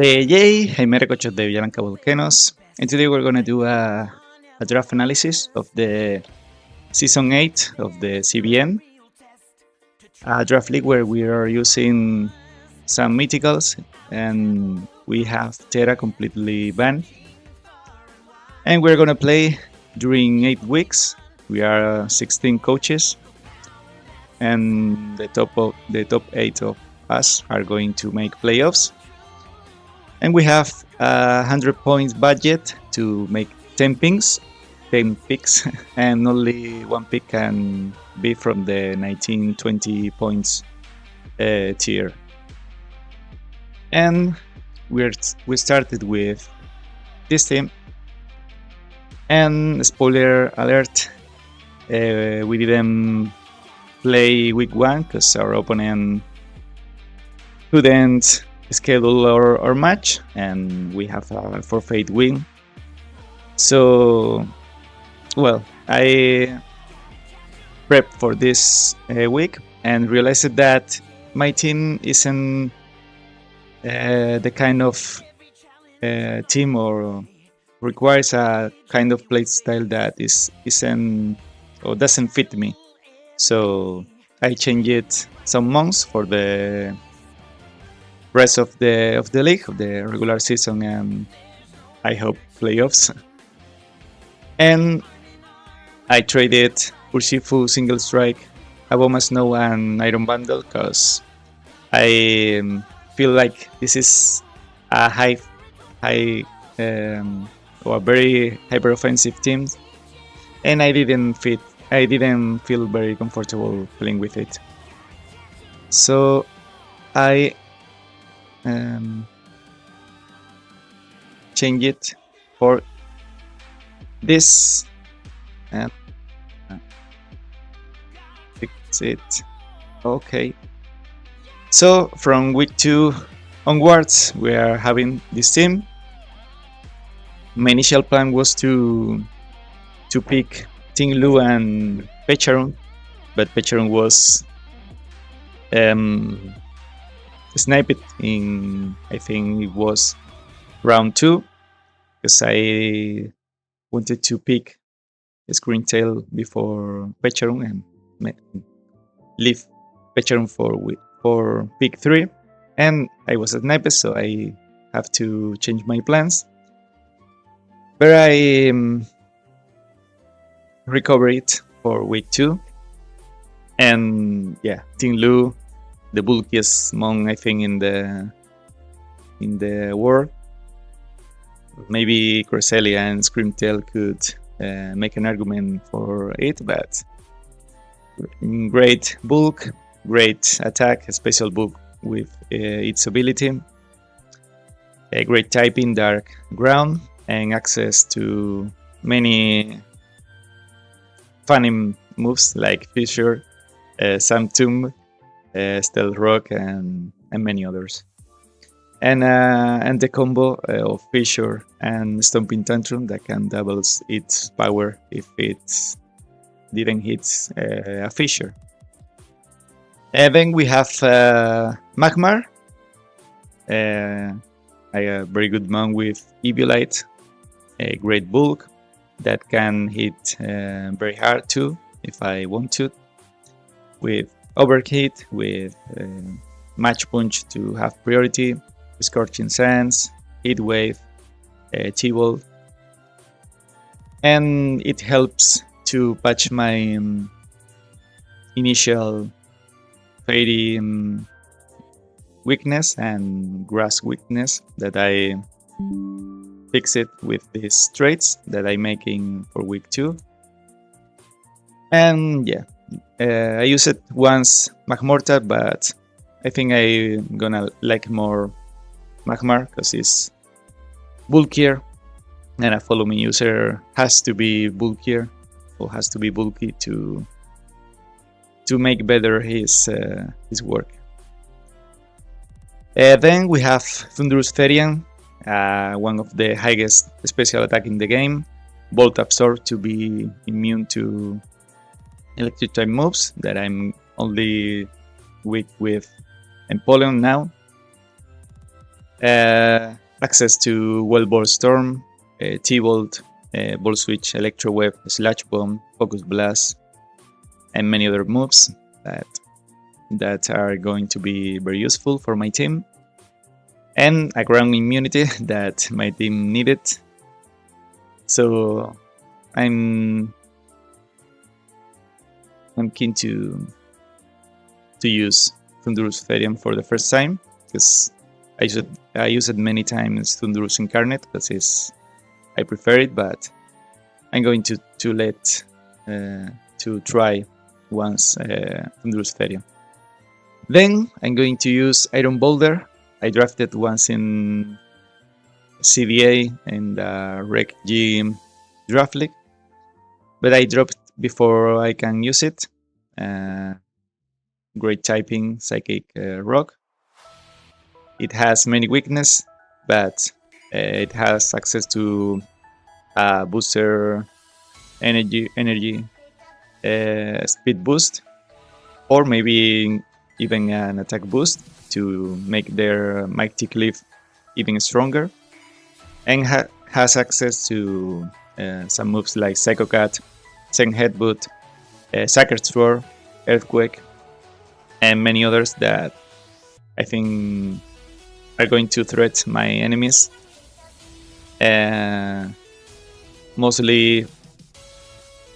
Yay, I'm coach of the Villablanca Volcanos, and today we're going to do a draft analysis of the Season 8 of the CBN, a draft league where we are using some mythicals, and we have Terra completely banned. And we're going to play during 8 weeks. We are 16 coaches, and the top 8 of us are going to make playoffs. And we have 100 points budget to make 10 picks, and only one pick can be from the 19-20 points tier. And we started with this team. And spoiler alert, we didn't play week 1 because our opponent couldn't schedule our match, and we have a forfeit win. So, well, I prepped for this week and realized that my team isn't the kind of team or requires a kind of play style that isn't or doesn't fit me. So I changed some months for the rest of the league, of the regular season, and I hope playoffs. And I traded Urshifu Single Strike, Aboma Snow, and Iron Bundle because I feel like this is a or a very hyper offensive team, and I didn't feel very comfortable playing with it. So I change it for this and fix it. Okay, so from week 2 onwards we are having this team. My initial plan was to pick Ting Lu and Pecharon, but Pecharon was sniped in, I think it was round 2, because I wanted to pick Screentail before Pecharon and leave Pecharon for pick 3, and I was sniped, so I have to change my plans. But I recovered it for week 2, and yeah, Ting Lu, the bulkiest mon I think in the world. Maybe Cresselia and Screamtail could make an argument for it, but great bulk, great attack, a special bulk with its ability, a great typing, dark ground, and access to many funny moves like Fissure, Sam Tomb, Stealth Rock, and many others. And the combo of Fissure and Stomping Tantrum that can double its power if it didn't hit a Fissure. Then we have Magmar, a very good mon with Eviolite, a great bulk that can hit very hard too if I want to, with Overheat, with Match Punch to have priority, Scorching Sands, Heat Wave, T-Ball, and it helps to patch my initial Fairy weakness and Grass weakness that I fix it with these traits that I'm making for week 2. And yeah, I used it once Magmortar, but I think I'm gonna like more Magmar because it's bulkier, and a follow me user has to be bulkier or has to be bulky to make better his work. Then we have Thunderous Therian, one of the highest special attack in the game, Bolt Absorb to be immune to electric type moves that I'm only weak with Empoleon now. Access to Wellbore Storm, T-Bolt, Ball Switch, Electro Web, Slash Bomb, Focus Blast, and many other moves that are going to be very useful for my team. And a ground immunity that my team needed. So I'm keen to use Thundurus Therium for the first time, because I use it many times, Thundurus Incarnate, because I prefer it, but I'm going to try once Thundurus Therium. Then I'm going to use Iron Boulder. I drafted once in CDA and Rec G Draft League, but I dropped before I can use it. Great typing, Psychic Rock. It has many weaknesses, but it has access to booster energy speed boost, or maybe even an attack boost to make their Mighty Cliff even stronger, and has access to some moves like Psycho Cat, Zen Headbutt, Sacred Sword, Earthquake, and many others that I think are going to threat my enemies. Mostly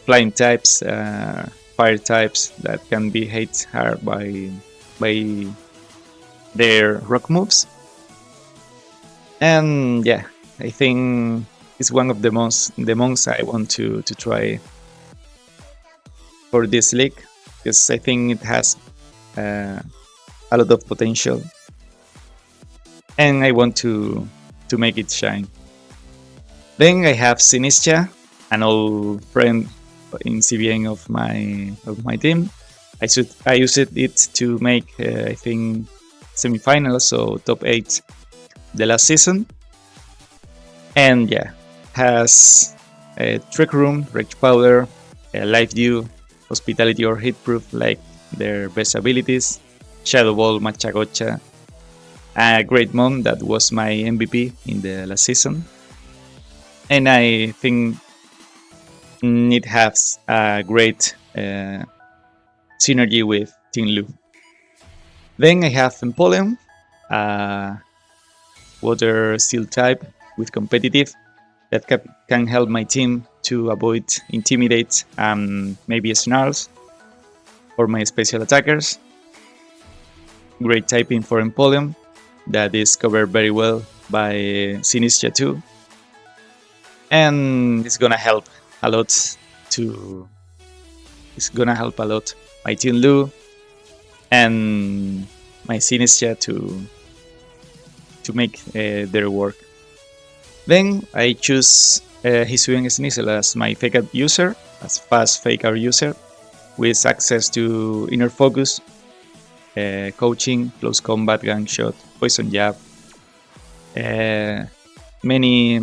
flying types, fire types that can be hit hard by their rock moves. And yeah, I think it's one of the monks I want to try for this league, because I think it has a lot of potential, and I want to make it shine. Then I have Sinistra, an old friend in CBN of my team. I used it to make I think semifinals, so top 8 the last season. And yeah, has Trick Room, Rage Powder, Life Dew, Hospitality or Hit Proof, like their best abilities, Shadow Ball, Machagocha, a Great Mom that was my MVP in the last season. And I think it has a great synergy with Tin Lu. Then I have Empoleon, Water Steel type with competitive that can help my team to avoid Intimidate and maybe Snarls for my special attackers. Great typing for Empoleon that is covered very well by Sinistra too. And it's gonna help a lot my Tin Lu and my Sinistra to make their work. Then I choose Hisuian Sneasel as my fake out user, as fast fake out user, with access to inner focus, coaching, close combat, gang shot, poison jab, many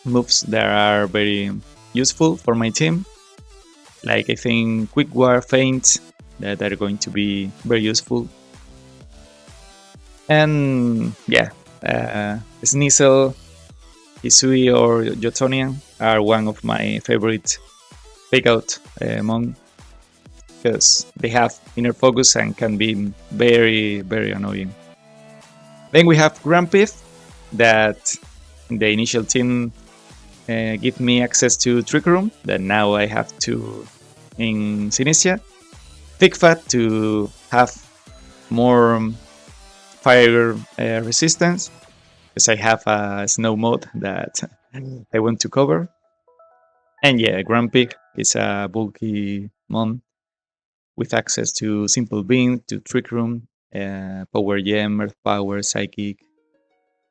moves that are very useful for my team, like I think quick war, feint, that are going to be very useful. And yeah, Sneasel, Hisui or Jotonian are one of my favorite fake out mon, because they have inner focus and can be very, very annoying. Then we have Grumpif, that in the initial team give me access to Trick Room, that now I have to in Sinistra. Thick Fat to have more fire resistance, because I have a snow mode that I want to cover. And yeah, Grumpy is a bulky mon with access to Simple Beam, to Trick Room, Power Gem, Earth Power, Psychic.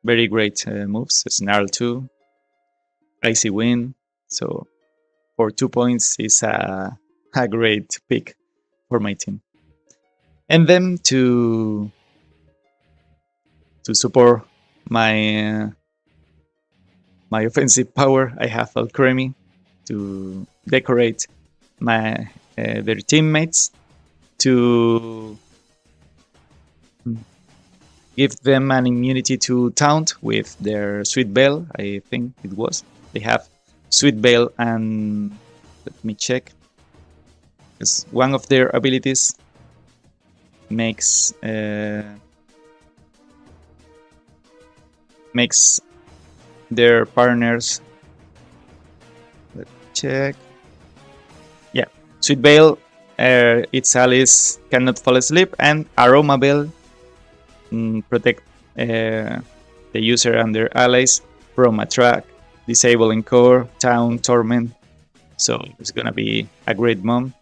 Very great moves. Snarl too, Icy Wind. So for 2 points is a great pick for my team. And then to support my my offensive power, I have Alcremie to decorate my their teammates, to give them an immunity to taunt with their Sweet Veil. I think it was. They have Sweet Veil and let me check. Because one of their abilities makes makes their partners. Let's check. Yeah, Sweet Veil. Its allies cannot fall asleep, and Aroma Veil protect the user and their allies from attack, disabling core, town, torment. So it's gonna be a great mom.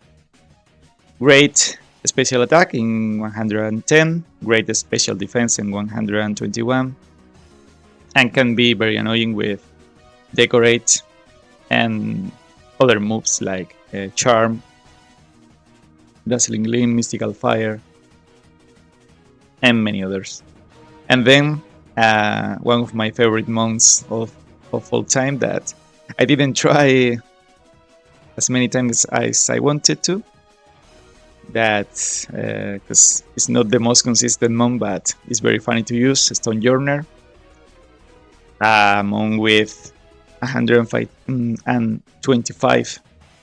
Great special attack in 110, great special defense in 121, and can be very annoying with decorate and other moves like charm, dazzling gleam, mystical fire, and many others. And then one of my favorite monks of all time that I didn't try as many times as I wanted to. That because it's not the most consistent monk, but it's very funny to use. Stone Journer, monk with 105 and 25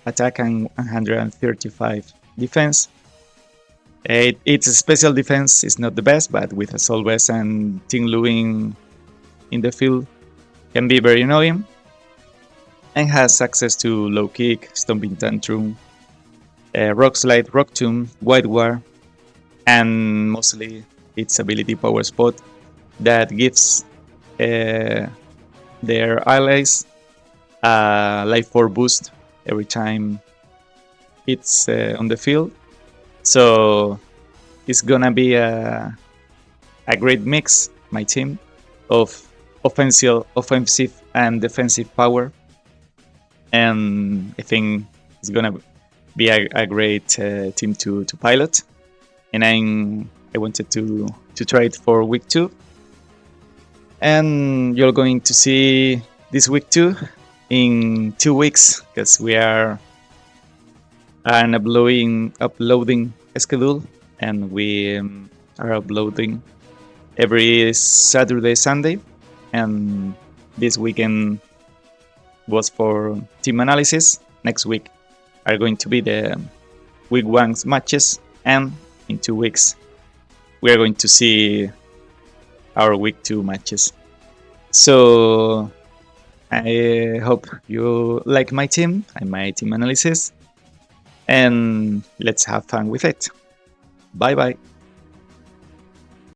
attack and 135 defense. Its special defense is not the best, but with Assault Vest and Ting Luin in the field can be very annoying. And has access to Low Kick, Stomping Tantrum, Rock Slide, Rock Tomb, White War, and mostly its ability Power Spot that gives their allies a Life 4 boost every time it's on the field. So it's gonna be a great mix, my team, of offensive and defensive power, and I think it's gonna be a great team to pilot. And I wanted to try it for week 2, and you're going to see this week 2 in 2 weeks because we are an uploading schedule, and we are uploading every Saturday, Sunday, and this weekend was for team analysis. Next week are going to be the week 1 matches, and in 2 weeks we are going to see our week 2 matches. So I hope you like my team and my team analysis, and let's have fun with it. Bye bye.